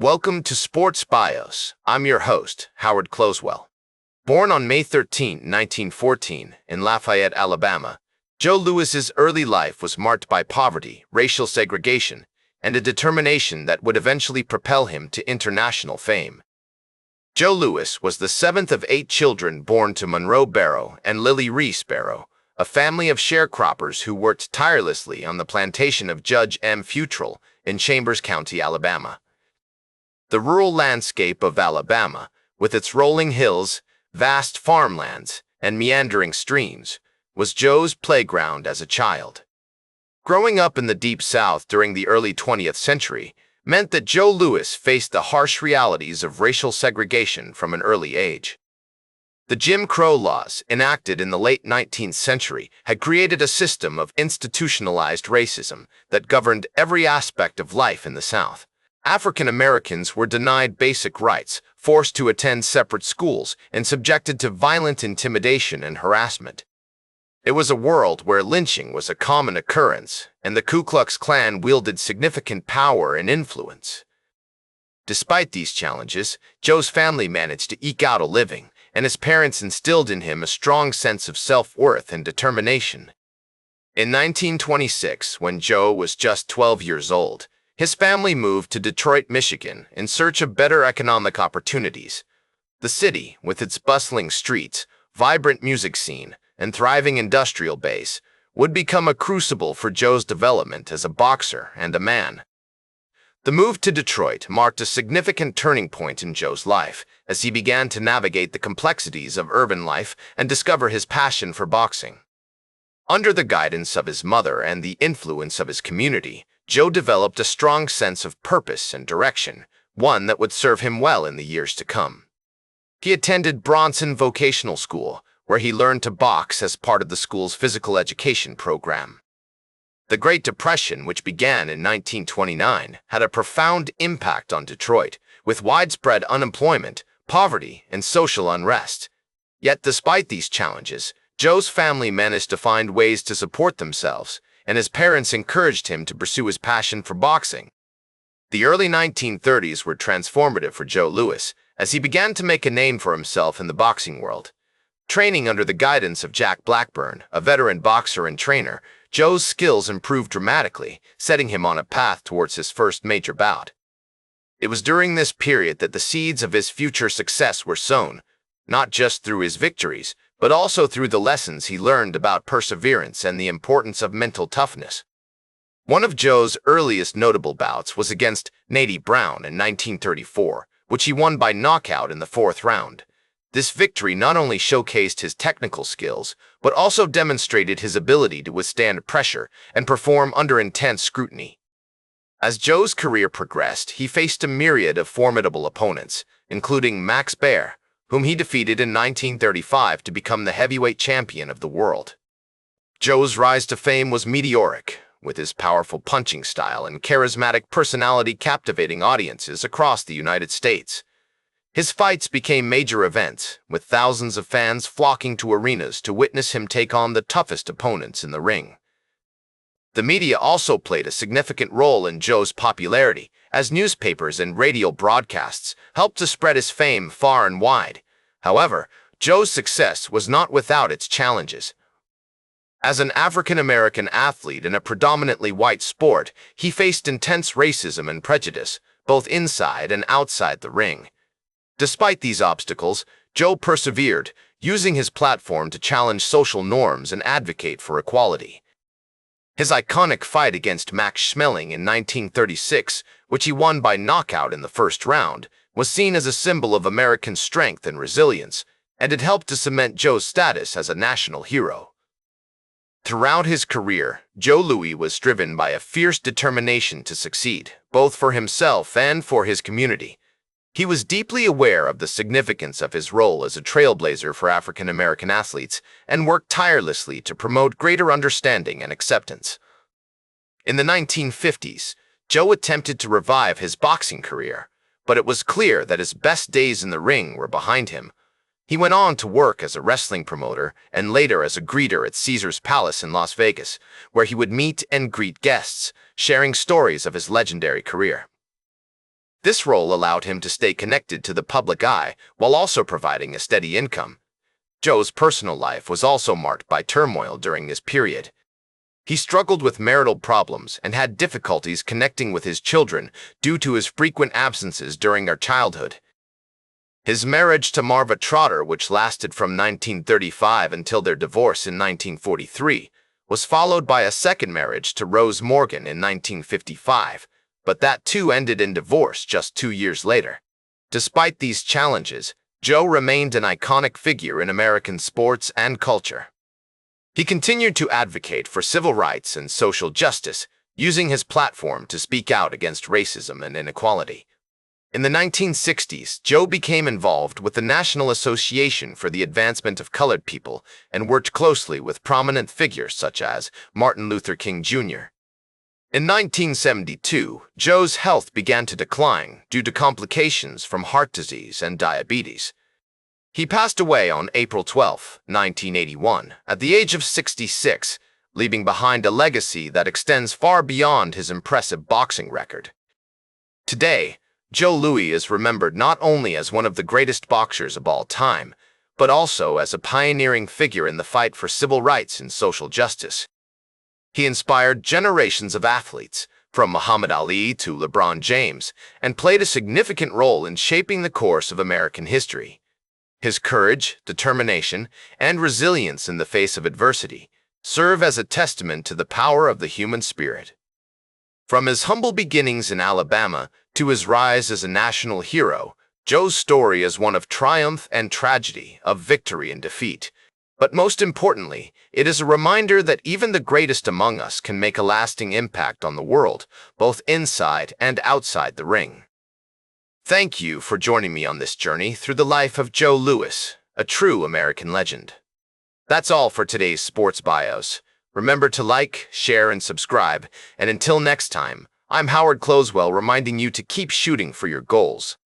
Welcome to Sports Bios. I'm your host, Howard Closewell. Born on May 13, 1914, in Lafayette, Alabama, Joe Louis's early life was marked by poverty, racial segregation, and a determination that would eventually propel him to international fame. Joe Louis was the seventh of 8 children born to Monroe Barrow and Lily Reese Barrow, a family of sharecroppers who worked tirelessly on the plantation of Judge M. Futrell in Chambers County, Alabama. The rural landscape of Alabama, with its rolling hills, vast farmlands, and meandering streams, was Joe's playground as a child. Growing up in the Deep South during the early 20th century meant that Joe Louis faced the harsh realities of racial segregation from an early age. The Jim Crow laws, enacted in the late 19th century, had created a system of institutionalized racism that governed every aspect of life in the South. African Americans were denied basic rights, forced to attend separate schools, and subjected to violent intimidation and harassment. It was a world where lynching was a common occurrence, and the Ku Klux Klan wielded significant power and influence. Despite these challenges, Joe's family managed to eke out a living, and his parents instilled in him a strong sense of self-worth and determination. In 1926, when Joe was just 12 years old, his family moved to Detroit, Michigan, in search of better economic opportunities. The city, with its bustling streets, vibrant music scene, and thriving industrial base, would become a crucible for Joe's development as a boxer and a man. The move to Detroit marked a significant turning point in Joe's life, as he began to navigate the complexities of urban life and discover his passion for boxing. Under the guidance of his mother and the influence of his community, Joe developed a strong sense of purpose and direction, one that would serve him well in the years to come. He attended Bronson Vocational School, where he learned to box as part of the school's physical education program. The Great Depression, which began in 1929, had a profound impact on Detroit, with widespread unemployment, poverty, and social unrest. Yet despite these challenges, Joe's family managed to find ways to support themselves, and his parents encouraged him to pursue his passion for boxing. The early 1930s were transformative for Joe Louis, as he began to make a name for himself in the boxing world. Training under the guidance of Jack Blackburn, a veteran boxer and trainer, Joe's skills improved dramatically, setting him on a path towards his first major bout. It was during this period that the seeds of his future success were sown, not just through his victories, but also through the lessons he learned about perseverance and the importance of mental toughness. One of Joe's earliest notable bouts was against Natty Brown in 1934, which he won by knockout in the 4th round. This victory not only showcased his technical skills, but also demonstrated his ability to withstand pressure and perform under intense scrutiny. As Joe's career progressed, he faced a myriad of formidable opponents, including Max Baer, whom he defeated in 1935 to become the heavyweight champion of the world. Joe's rise to fame was meteoric, with his powerful punching style and charismatic personality captivating audiences across the United States. His fights became major events, with thousands of fans flocking to arenas to witness him take on the toughest opponents in the ring. The media also played a significant role in Joe's popularity, as newspapers and radio broadcasts helped to spread his fame far and wide. However, Joe's success was not without its challenges. As an African-American athlete in a predominantly white sport, he faced intense racism and prejudice, both inside and outside the ring. Despite these obstacles, Joe persevered, using his platform to challenge social norms and advocate for equality. His iconic fight against Max Schmeling in 1936, which he won by knockout in the 1st round, was seen as a symbol of American strength and resilience, and it helped to cement Joe's status as a national hero. Throughout his career, Joe Louis was driven by a fierce determination to succeed, both for himself and for his community. He was deeply aware of the significance of his role as a trailblazer for African-American athletes and worked tirelessly to promote greater understanding and acceptance. In the 1950s, Joe attempted to revive his boxing career, but it was clear that his best days in the ring were behind him. He went on to work as a wrestling promoter and later as a greeter at Caesar's Palace in Las Vegas, where he would meet and greet guests, sharing stories of his legendary career. This role allowed him to stay connected to the public eye while also providing a steady income. Joe's personal life was also marked by turmoil during this period. He struggled with marital problems and had difficulties connecting with his children due to his frequent absences during their childhood. His marriage to Marva Trotter, which lasted from 1935 until their divorce in 1943, was followed by a second marriage to Rose Morgan in 1955, but that too ended in divorce just 2 years later. Despite these challenges, Joe remained an iconic figure in American sports and culture. He continued to advocate for civil rights and social justice, using his platform to speak out against racism and inequality. In the 1960s, Joe became involved with the National Association for the Advancement of Colored People and worked closely with prominent figures such as Martin Luther King Jr. In 1972, Joe's health began to decline due to complications from heart disease and diabetes. He passed away on April 12, 1981, at the age of 66, leaving behind a legacy that extends far beyond his impressive boxing record. Today, Joe Louis is remembered not only as one of the greatest boxers of all time, but also as a pioneering figure in the fight for civil rights and social justice. He inspired generations of athletes, from Muhammad Ali to LeBron James, and played a significant role in shaping the course of American history. His courage, determination, and resilience in the face of adversity serve as a testament to the power of the human spirit. From his humble beginnings in Alabama to his rise as a national hero, Joe's story is one of triumph and tragedy, of victory and defeat. But most importantly, it is a reminder that even the greatest among us can make a lasting impact on the world, both inside and outside the ring. Thank you for joining me on this journey through the life of Joe Louis, a true American legend. That's all for today's Sports Bios. Remember to like, share, and subscribe, and until next time, I'm Howard Closewell reminding you to keep shooting for your goals.